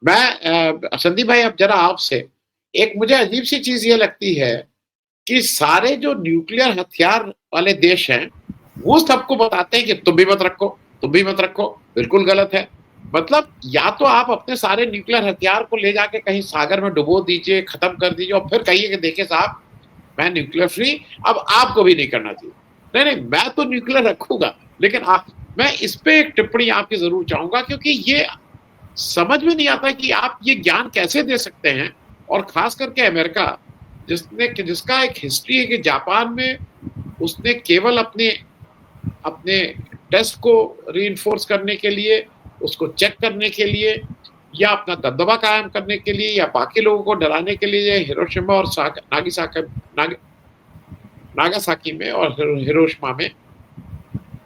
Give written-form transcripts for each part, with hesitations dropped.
संदीप भाई, अब जरा आपसे एक मुझे अजीब सी चीज ये लगती है कि सारे जो न्यूक्लियर हथियार वाले देश हैं वो सबको बताते हैं कि तुम भी मत रखो, तुम भी मत रखो, बिल्कुल गलत है। मतलब या तो आप अपने सारे न्यूक्लियर हथियार को ले जाके कहीं सागर में डुबो दीजिए, खत्म कर दीजिए और फिर कहिए कि देखिए साहब, मैं न्यूक्लियर फ्री, अब आपको भी नहीं करना चाहिए। नहीं नहीं, मैं तो न्यूक्लियर रखूंगा, लेकिन मैं इस पे एक टिप्पणी आपकी जरूर चाहूंगा, क्योंकि ये समझ में नहीं आता कि आप ये ज्ञान कैसे दे सकते हैं। और खास करके अमेरिका, जिसका एक हिस्ट्री है कि जापान में उसने केवल अपने अपने टेस्ट को रीइंफोर्स करने के लिए, उसको चेक करने के लिए, या अपना दबदबा कायम करने के लिए, या बाकी लोगों को डराने के लिए हिरोशिमा और नागासाकी में और हिरोशिमा में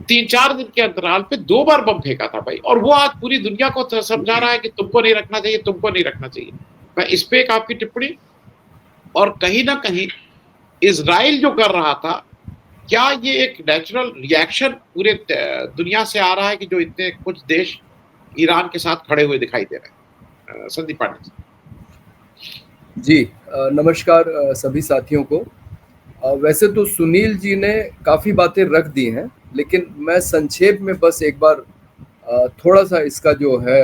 3-4 दिन के अंतराल पे 2 बार बम फेंका था भाई, और वो आज पूरी दुनिया को समझा रहा है कि तुमको नहीं रखना चाहिए, तुमको नहीं रखना चाहिए। मैं इस पे एक आपकी टिप्पणी। और कहीं ना कहीं इजराइल जो कर रहा था, क्या ये एक नेचुरल रिएक्शन पूरे दुनिया से आ रहा है कि जो इतने कुछ देश ईरान के साथ खड़े हुए दिखाई दे रहे हैं? संदीप पांडे जी, नमस्कार सभी साथियों को। वैसे तो सुनील जी ने काफ़ी बातें रख दी हैं, लेकिन मैं संक्षेप में बस एक बार थोड़ा सा इसका जो है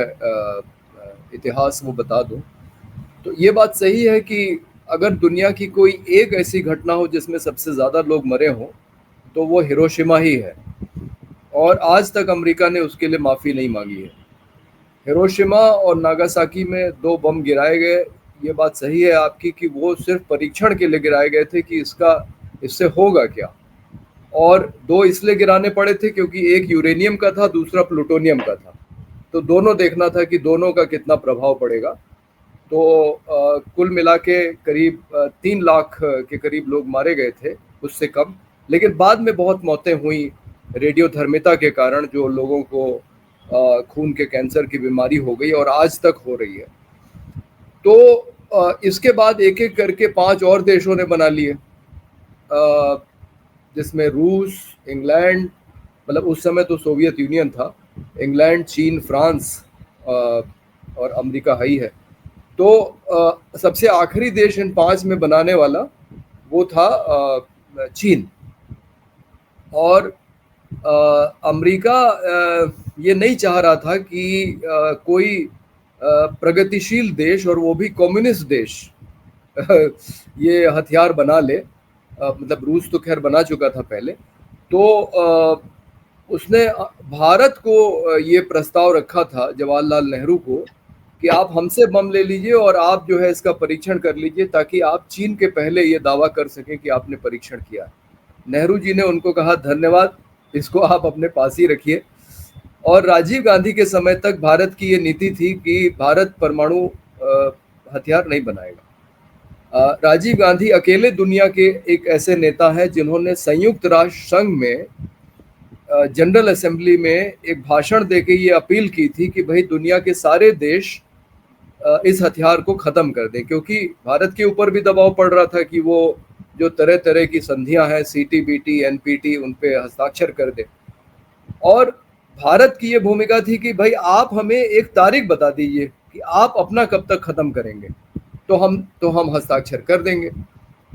इतिहास वो बता दूं। तो ये बात सही है कि अगर दुनिया की कोई एक ऐसी घटना हो जिसमें सबसे ज़्यादा लोग मरे हों, तो वो हिरोशिमा ही है। और आज तक अमेरिका ने उसके लिए माफ़ी नहीं मांगी है। हिरोशिमा और नागासाकी में 2 बम गिराए गए। ये बात सही है आपकी कि वो सिर्फ परीक्षण के लिए गिराए गए थे कि इससे होगा क्या। और 2 इसलिए गिराने पड़े थे क्योंकि एक यूरेनियम का था, दूसरा प्लूटोनियम का था। तो दोनों देखना था कि दोनों का कितना प्रभाव पड़ेगा। तो कुल मिला के करीब 3 लाख के करीब लोग मारे गए थे, उससे कम। लेकिन बाद में बहुत मौतें हुई रेडियोधर्मिता के कारण, जो लोगों को खून के कैंसर की बीमारी हो गई और आज तक हो रही है। तो इसके बाद एक एक करके 5 और देशों ने बना लिए, जिसमें रूस, इंग्लैंड, मतलब उस समय तो सोवियत यूनियन था, इंग्लैंड, चीन, फ्रांस और अमेरिका ही है। तो सबसे आखिरी देश इन 5 में बनाने वाला वो था चीन। और अमेरिका ये नहीं चाह रहा था कि कोई प्रगतिशील देश, और वो भी कम्युनिस्ट देश, ये हथियार बना ले। मतलब रूस तो खैर बना चुका था पहले। तो उसने भारत को ये प्रस्ताव रखा था, जवाहरलाल नेहरू को, कि आप हमसे बम ले लीजिए और आप जो है इसका परीक्षण कर लीजिए, ताकि आप चीन के पहले ये दावा कर सकें कि आपने परीक्षण किया है। नेहरू जी ने उनको कहा धन्यवाद, इसको आप अपने पास ही रखिए। और राजीव गांधी के समय तक भारत की ये नीति थी कि भारत परमाणु हथियार नहीं बनाएगा। राजीव गांधी अकेले दुनिया के एक ऐसे नेता हैं जिन्होंने संयुक्त राष्ट्र संघ में जनरल असेंबली में एक भाषण देके ये अपील की थी कि भाई दुनिया के सारे देश इस हथियार को ख़त्म कर दें, क्योंकि भारत के ऊपर भी दबाव पड़ रहा था कि वो जो तरह तरह की संधियां हैं, CTBT, NPT, उन पे हस्ताक्षर कर दे। और भारत की ये भूमिका थी कि भाई आप हमें एक तारीख बता दीजिए कि आप अपना कब तक ख़त्म करेंगे, तो हम हस्ताक्षर कर देंगे।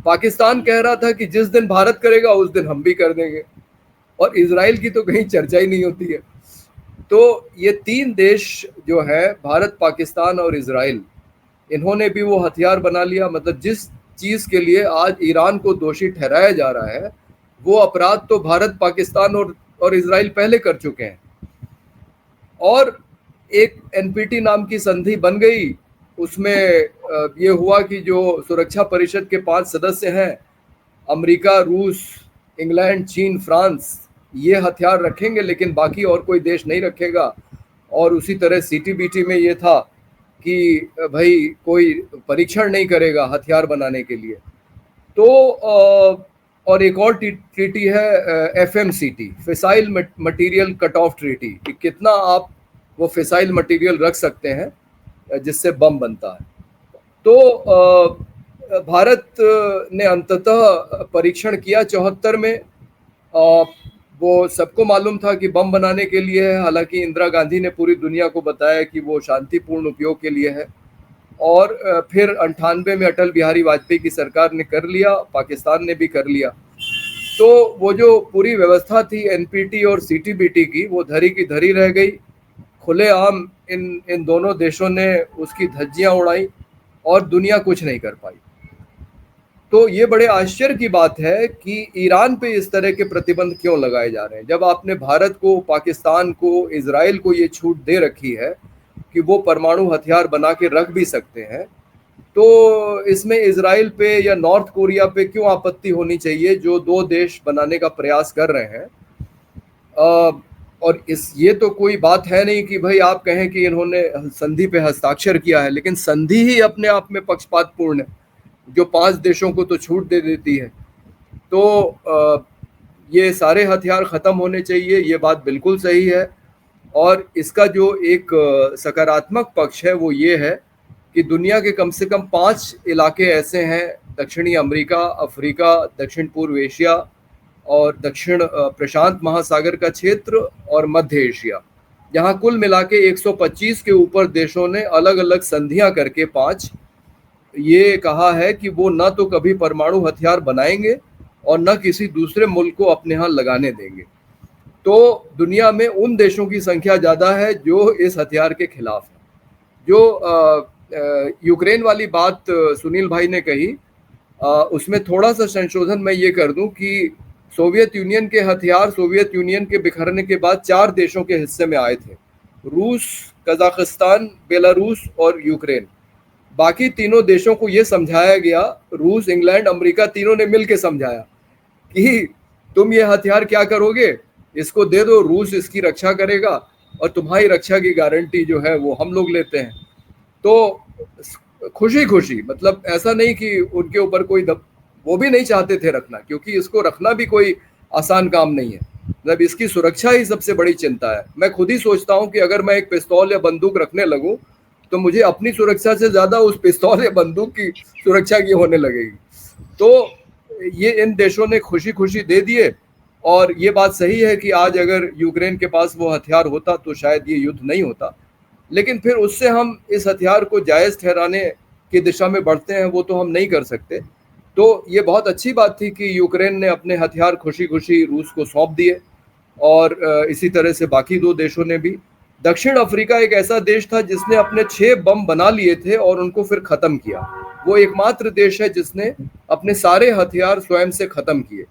पाकिस्तान कह रहा था कि जिस दिन भारत करेगा उस दिन हम भी कर देंगे। और इजराइल की तो कहीं चर्चा ही नहीं होती है। तो ये 3 देश जो है, भारत, पाकिस्तान और इजराइल, इन्होंने भी वो हथियार बना लिया। मतलब जिस चीज़ के लिए आज ईरान को दोषी ठहराया जा रहा है, वो अपराध तो भारत, पाकिस्तान और इजराइल पहले कर चुके हैं। और एक NPT नाम की संधि बन गई। उसमें ये हुआ कि जो सुरक्षा परिषद के 5 सदस्य हैं, अमेरिका, रूस, इंग्लैंड, चीन, फ्रांस, ये हथियार रखेंगे, लेकिन बाकी और कोई देश नहीं रखेगा। और उसी तरह CTBT में ये था कि भाई कोई परीक्षण नहीं करेगा हथियार बनाने के लिए। तो और एक और ट्रीटी है FMCT, fissile material cut off treaty, कि कितना आप वो फिसाइल मटेरियल रख सकते हैं जिससे बम बनता है। तो भारत ने अंततः परीक्षण किया 74 में। वो सबको मालूम था कि बम बनाने के लिए है, हालांकि इंदिरा गांधी ने पूरी दुनिया को बताया कि वो शांतिपूर्ण उपयोग के लिए है। और फिर 98 में अटल बिहारी वाजपेयी की सरकार ने कर लिया, पाकिस्तान ने भी कर लिया। तो वो जो पूरी व्यवस्था थी एनपीटी और सीटीबीटी की, वो धरी की धरी रह गई। खुलेआम इन इन दोनों देशों ने उसकी धज्जियां उड़ाई और दुनिया कुछ नहीं कर पाई। तो ये बड़े आश्चर्य की बात है कि ईरान पे इस तरह के प्रतिबंध क्यों लगाए जा रहे हैं, जब आपने भारत को, पाकिस्तान को, इजराइल को ये छूट दे रखी है कि वो परमाणु हथियार बना के रख भी सकते हैं। तो इसमें इजराइल पे या नॉर्थ कोरिया पे क्यों आपत्ति होनी चाहिए, जो दो देश बनाने का प्रयास कर रहे हैं। और ये तो कोई बात है नहीं कि भाई आप कहें कि इन्होंने संधि पे हस्ताक्षर किया है, लेकिन संधि ही अपने आप में पक्षपातपूर्ण है, जो 5 देशों को तो छूट दे देती है। तो ये सारे हथियार ख़त्म होने चाहिए, ये बात बिल्कुल सही है। और इसका जो एक सकारात्मक पक्ष है वो ये है कि दुनिया के कम से कम 5 इलाके ऐसे हैं, दक्षिणी अमेरिका, अफ्रीका, दक्षिण पूर्व एशिया और दक्षिण प्रशांत महासागर का क्षेत्र और मध्य एशिया, यहाँ कुल मिला के 125 के ऊपर देशों ने अलग अलग संधियां करके 5 ये कहा है कि वो न तो कभी परमाणु हथियार बनाएंगे और न किसी दूसरे मुल्क को अपने यहाँ लगाने देंगे। तो दुनिया में उन देशों की संख्या ज़्यादा है जो इस हथियार के खिलाफ है। जो यूक्रेन वाली बात सुनील भाई ने कही, उसमें थोड़ा सा संशोधन मैं ये कर दूं कि सोवियत यूनियन के हथियार सोवियत यूनियन के बिखरने के बाद 4 देशों के हिस्से में आए थे, रूस, कजाकिस्तान, बेलारूस और यूक्रेन। बाकी तीनों देशों को ये समझाया गया, रूस, इंग्लैंड, अमेरिका, तीनों ने मिलकर समझाया कि तुम ये हथियार क्या करोगे, इसको दे दो, रूस इसकी रक्षा करेगा और तुम्हारी रक्षा की गारंटी जो है वो हम लोग लेते हैं। तो खुशी खुशी, मतलब ऐसा नहीं कि उनके ऊपर कोई वो भी नहीं चाहते थे रखना, क्योंकि इसको रखना भी कोई आसान काम नहीं है। मतलब इसकी सुरक्षा ही सबसे बड़ी चिंता है। मैं खुद ही सोचता हूँ कि अगर मैं एक पिस्तौल या बंदूक रखने लगूं तो मुझे अपनी सुरक्षा से ज्यादा उस पिस्तौल या बंदूक की सुरक्षा की होने लगेगी। तो ये इन देशों ने खुशी खुशी दे दिए। और ये बात सही है कि आज अगर यूक्रेन के पास वो हथियार होता तो शायद ये युद्ध नहीं होता, लेकिन फिर उससे हम इस हथियार को जायज़ ठहराने की दिशा में बढ़ते हैं, वो तो हम नहीं कर सकते। तो ये बहुत अच्छी बात थी कि यूक्रेन ने अपने हथियार खुशी खुशी रूस को सौंप दिए और इसी तरह से बाकी 2 देशों ने भी। दक्षिण अफ्रीका एक ऐसा देश था जिसने अपने 6 बम बना लिए थे और उनको फिर ख़त्म किया। वो एकमात्र देश है जिसने अपने सारे हथियार स्वयं से ख़त्म किए।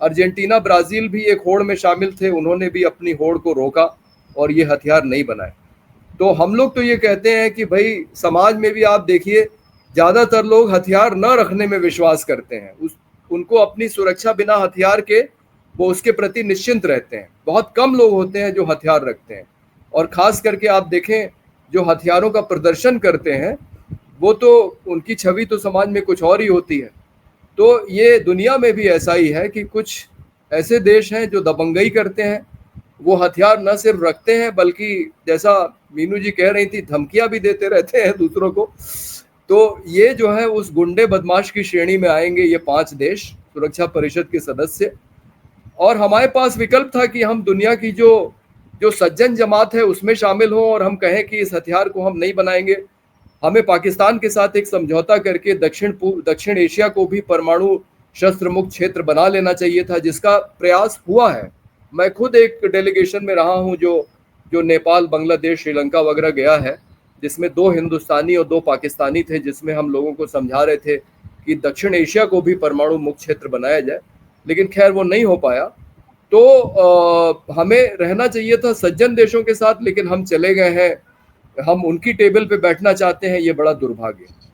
अर्जेंटीना, ब्राज़ील भी एक होड़ में शामिल थे, उन्होंने भी अपनी होड़ को रोका और ये हथियार नहीं बनाए। तो हम लोग तो ये कहते हैं कि भाई समाज में भी आप देखिए, ज़्यादातर लोग हथियार न रखने में विश्वास करते हैं। उनको अपनी सुरक्षा बिना हथियार के वो उसके प्रति निश्चिंत रहते हैं। बहुत कम लोग होते हैं जो हथियार रखते हैं, और ख़ास करके आप देखें जो हथियारों का प्रदर्शन करते हैं वो तो उनकी छवि तो समाज में कुछ और ही होती है। तो ये दुनिया में भी ऐसा ही है कि कुछ ऐसे देश हैं जो दबंगई करते हैं, वो हथियार न सिर्फ रखते हैं बल्कि जैसा मीनू जी कह रही थी, धमकियां भी देते रहते हैं दूसरों को। तो ये जो है उस गुंडे बदमाश की श्रेणी में आएंगे ये 5 देश सुरक्षा परिषद के सदस्य। और हमारे पास विकल्प था कि हम दुनिया की जो जो सज्जन जमात है उसमें शामिल हों और हम कहें कि इस हथियार को हम नहीं बनाएंगे। हमें पाकिस्तान के साथ एक समझौता करके दक्षिण एशिया को भी परमाणु शस्त्र मुक्त क्षेत्र बना लेना चाहिए था, जिसका प्रयास हुआ है। मैं खुद एक डेलीगेशन में रहा हूं जो नेपाल, बांग्लादेश, श्रीलंका वगैरह गया है, जिसमें 2 हिंदुस्तानी और 2 पाकिस्तानी थे, जिसमें हम लोगों को समझा रहे थे कि दक्षिण एशिया को भी परमाणु मुक्त क्षेत्र बनाया जाए, लेकिन खैर वो नहीं हो पाया। तो हमें रहना चाहिए था सज्जन देशों के साथ, लेकिन हम चले गए हैं, हम उनकी टेबल पे बैठना चाहते हैं, ये बड़ा दुर्भाग्य है।